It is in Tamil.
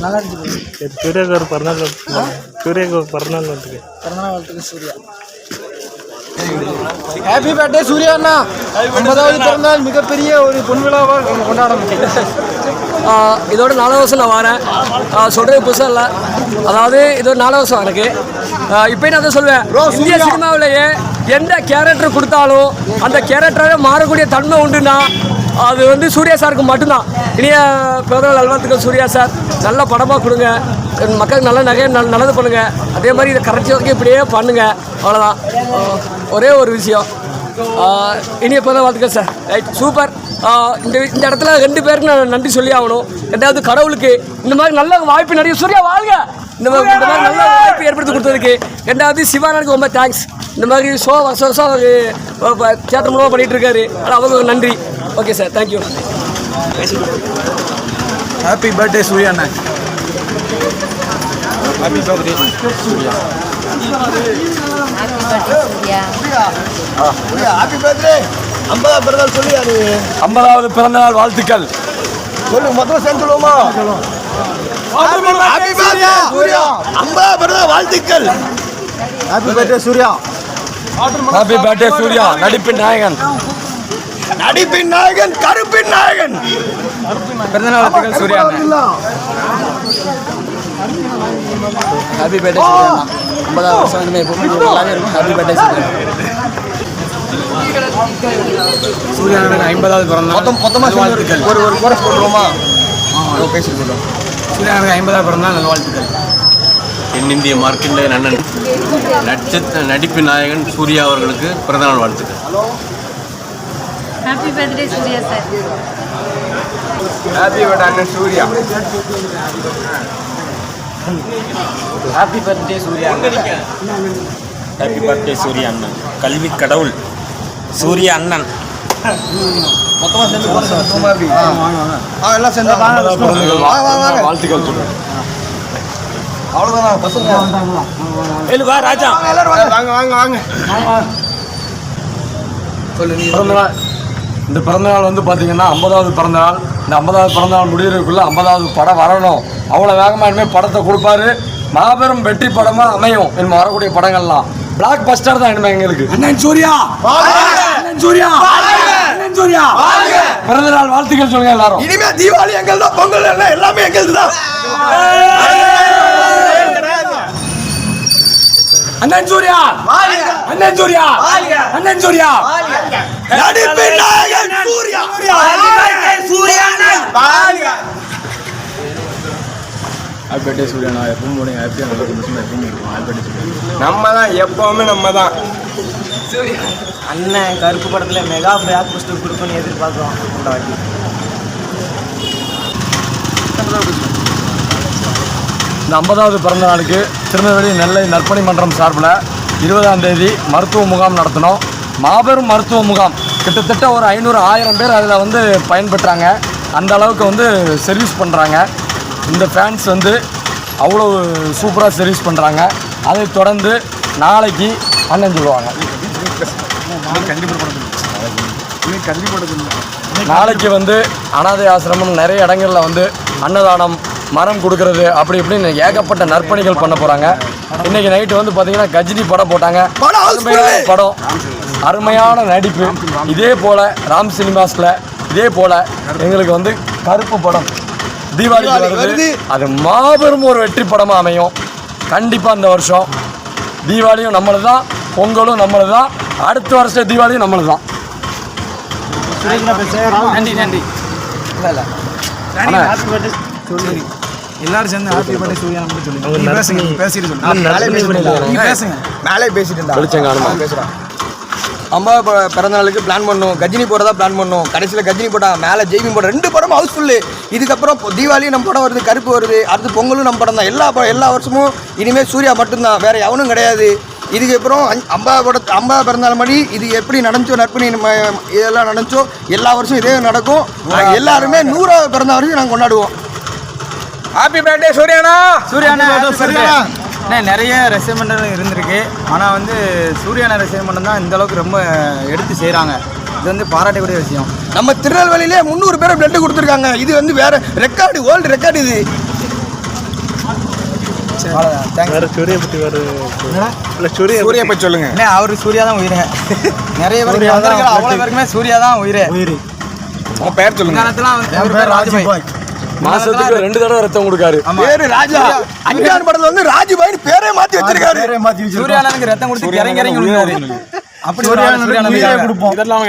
நல்லா இருந்துச்சு. சூர்யாவுக்கு ஒரு பிறந்தநாள் வாழ்த்துக்கு. பிறந்தநாள் வாழ்த்துக்கு சூர்யா. ஹாப்பி பர்த்டே சூர்யா அண்ணா. 50வது பிறந்தநாள் மிகப்பெரிய ஒரு பொன்விழாவாக கொண்டாட முடியும். இதோட 4 வருஷம் நான் வரேன். சொல்கிறது புதுசாக இல்லை. அதாவது இதோட 4 வருஷம் எனக்கு. இப்போயும் நான் தான் சொல்லுவேன், இந்திய சினிமாவிலேயே எந்த கேரக்டர் கொடுத்தாலும் அந்த கேரக்டராகவே மாறக்கூடிய தன்மை உண்டுன்னா அது வந்து சூர்யா சாருக்கு மட்டும்தான். இனிய பிறந்தநாள் நல்வாழ்த்துக்கள் சூர்யா சார். நல்ல படமாக கொடுங்க, மக்களுக்கு நல்ல நல்லது பண்ணுங்கள். அதே மாதிரி இதை கரெக்டாக வரைக்கும் இப்படியே பண்ணுங்கள். அவ்வளோதான். ஒரே ஒரு விஷயம், இனிய பிறந்த வாழ்த்துக்கள் சார். Right, super. இந்த இடத்துல 2 பேருக்கு நான் நன்றி சொல்லி ஆகணும். 2வது கடவுளுக்கு இந்த மாதிரி நல்ல வாய்ப்பு நிறைய சூர்யா வாழ்க இந்த மாதிரி நல்ல வாய்ப்பு ஏற்படுத்தி கொடுத்ததுக்கு. 2வது சிவானனுக்கு ரொம்ப தேங்க்ஸ். இந்த மாதிரி ஷோ வருஷம் அவர் தியேட்டர் மூலமாக பண்ணிகிட்டு இருக்காரு. ஆனால் அவங்களுக்கு நன்றி. Okay sir, thank you. Happy birthday Surya அண்ணா. Happy birthday Surya. Happy birthday. 50வது பிறந்தநாள் சொல்லி அது 50வது பிறந்தநாள் வாழ்த்துக்கள் சொல்லு. மொத்தம் சேர்ந்து சொல்லுவோமா? Happy birthday Surya. 50வது பிறந்தநாள் வாழ்த்துக்கள். Happy birthday Surya. Happy birthday Surya. நடிப்பின் நாயகன், நடிப்பின் நாயகன், கருப்பின் நாயகன். பிறந்தநாள் வாழ்த்துக்கள் சூர்யா. Happy birthday Surya. 50வது வருஷம் இனிமேல் நல்லாவே இருக்கும். Happy birthday Surya. சூர்யானன் 50வது பிறந்தநாள் மொத்தமாக வாழ்த்துக்கள். ஒரு கோரஸ் போட்டுருவோமா? பேசிட்டு போட்டோம். சூர்யானன் 50வது பிறந்தநாள் நல்வாழ்த்துக்கள். தென்னிந்திய மார்க்கின்ற அண்ணன் நடிப்பு நாயகன் சூர்யா அவர்களுக்கு பிறந்தநாள் வாழ்த்துக்கள். Happy birthday Suriya sir. Happy birthday அண்ணன் Suriya. Happy birthday Surya. Happy birthday Suriya அண்ணன். கல்வி கடவுள் சூர்யா அண்ணன். மொத்தமாக சேர்ந்து எல்லாம் சேர்ந்து வாழ்த்துக்கள் சொல்லு. அவ்வளோதானா பசங்க? வா ராஜா, வாங்க வாங்க வாங்க சொல்லு. நீ பிறந்தநாள், இந்த பிறந்தநாள் வந்து பார்த்தீங்கன்னா 50வது பிறந்தநாள். இந்த 50வது பிறந்தநாள் முடிகிறதுக்குள்ளே 50வது படம் வரணும். அவ்வளோ வேகமாக இனிமேல் படத்தை கொடுப்பாரு. மாபெரும் வெற்றி படமாக அமையும். இனிமேல் வரக்கூடிய படங்கள்லாம் பிளாக் பஸ்டர் தான் இனிமேல் எங்களுக்கு. அண்ணன் சூர்யா, அண்ணன் சூர்யா, அண்ணன் சூர்யா. பிறந்தநாள் வாழ்த்துக்கள் சொல்லுங்க எல்லாரும். இனிமே தீபாவளி எங்கள் தான், பொங்கல் எல்லாமே எங்களுக்கு தான். அண்ணன் சூர்யா, அண்ணன் சூர்யா, அண்ணன் சூர்யா. நடிப்பின் நாயகன் சூர்யா. Suriya happy birthday Suriya. நான் எப்பவும் போடுங்க. ஹாப்பியாக நல்லா சந்தோஷமா எப்பவும் இருக்கும். Happy birthday Suriya. நம்ம தான் எப்பவுமே நம்ம தான். அண்ணன் கருப்பு படத்தில் மெகா பிளாக் பஸ்டர் கொடுக்கணும்னு எதிர்பார்க்குறோம். இந்த 50வது பிறந்த நாளுக்கு திருநெல்வேலி நெல்லை நற்பணி மன்றம் சார்பில் 20ஆம் தேதி மருத்துவ முகாம் நடத்தினோம். மாபெரும் மருத்துவ முகாம். கிட்டத்தட்ட ஒரு 500-1000 பேர் அதில் வந்து பயன்பெற்றாங்க. அந்த அளவுக்கு வந்து சர்வீஸ் பண்ணுறாங்க. இந்த ஃபேன்ஸ் வந்து அவ்வளோ சூப்பராக சர்வீஸ் பண்ணுறாங்க. அதை தொடர்ந்து நாளைக்கு அண்ணன் சொல்லுவாங்க. நாளைக்கு வந்து அனாதை ஆசிரமம் நிறைய இடங்களில் வந்து அன்னதானம், மரம் கொடுக்கறது, அப்படி இப்படின்னு ஏகப்பட்ட நற்பணிகள் பண்ண போகிறாங்க. இன்றைக்கி நைட்டு வந்து பார்த்திங்கன்னா கஜினி படம் போட்டாங்க. படம் அருமையான நடிப்பு. இதே போல் ராம் சினிமாஸில் இதே போல் எங்களுக்கு வந்து கருப்பு படம் தீபாவளிக்கு வருது. அது மாபெரும் ஒரு வெற்றி படமாக அமையும். கண்டிப்பாக இந்த வருஷம் தீபாவளியும் நம்மளது தான், பொங்கலும் நம்மளது தான், அடுத்த வருஷம் தீபாவளியும் நம்மளது தான். நன்றி நன்றி. எல்லாரும் சேர்ந்து ஹாப்பி பர்த்டே சூர்யா சொல்லுங்க. பேசிட்டு சொல்லுங்க. மேலே பேசிட்டு பேசுகிறேன். 50 பிறந்தநாளுக்கு பிளான் பண்ணோம். கஜினி போடுறதா பிளான் பண்ணோம். கடைசியில் கஜினி போட்டா மேலே ஜெய்பி போட 2 படமும் ஹவுஸ்ஃபுல்லு. இதுக்கப்புறம் தீபாவளியும் நம்ம படம் வருது, கருப்பு வருது, அடுத்து பொங்கலும் நம்ம படம் தான். எல்லா வருஷமும் இனிமேல் சூர்யா மட்டும்தான், வேறு எவனும் கிடையாது. இதுக்கப்புறம் 50 பிறந்தநாள் மணி இது எப்படி நடந்துச்சோ, நற்பணி இதெல்லாம் நடந்துச்சோ எல்லா வருஷம் இதே நடக்கும். எல்லாருமே 100வது பிறந்த வரைக்கும் நாங்கள் கொண்டாடுவோம். Happy birthday சூர்யாண்ணா. சூர்யாண்ணா நிறைய ரசிகமன்றம் இருந்திருக்கு. ஆனால் வந்து சூர்யாண்ணா ரசிகமன்றம் தான் இந்த அளவுக்கு ரொம்ப எடுத்து செய்கிறாங்க. இது வந்து பாராட்டக்கூடிய விஷயம். நம்ம திருநெல்வேலியிலே 300 பேரை பிளட் கொடுத்துருக்காங்க. இது வந்து வேற ரெக்கார்டு, வேர்ல்டு ரெக்கார்டு இது. வேற சூரிய பற்றி வேறு இல்லை சூரிய பற்றி சொல்லுங்க. ஏன்னா அவரு சூர்யா தான் உயிரே. நிறைய பேருக்கு வந்திருக்கிற அவ்வளோ பேருக்குமே சூர்யா தான் உயிரே. உங்கள் பேர் சொல்லுங்க. காலத்துலாம் அவர் பேர் ராஜ்பாய். மாசத்துக்கு 2 தடவை ரத்தம் கொடுக்காரு. பேரு ராஜா. அஞ்சான் படத்துல வந்து ராஜுபாய் பேரே மாத்தி வச்சிருக்காரு. சூர்யானனுக்கு ரத்தம் கொடுத்து இறங்கி விழுந்தாரு. அப்படி சூர்யானனுக்கு கொடுப்போம். இதெல்லாம்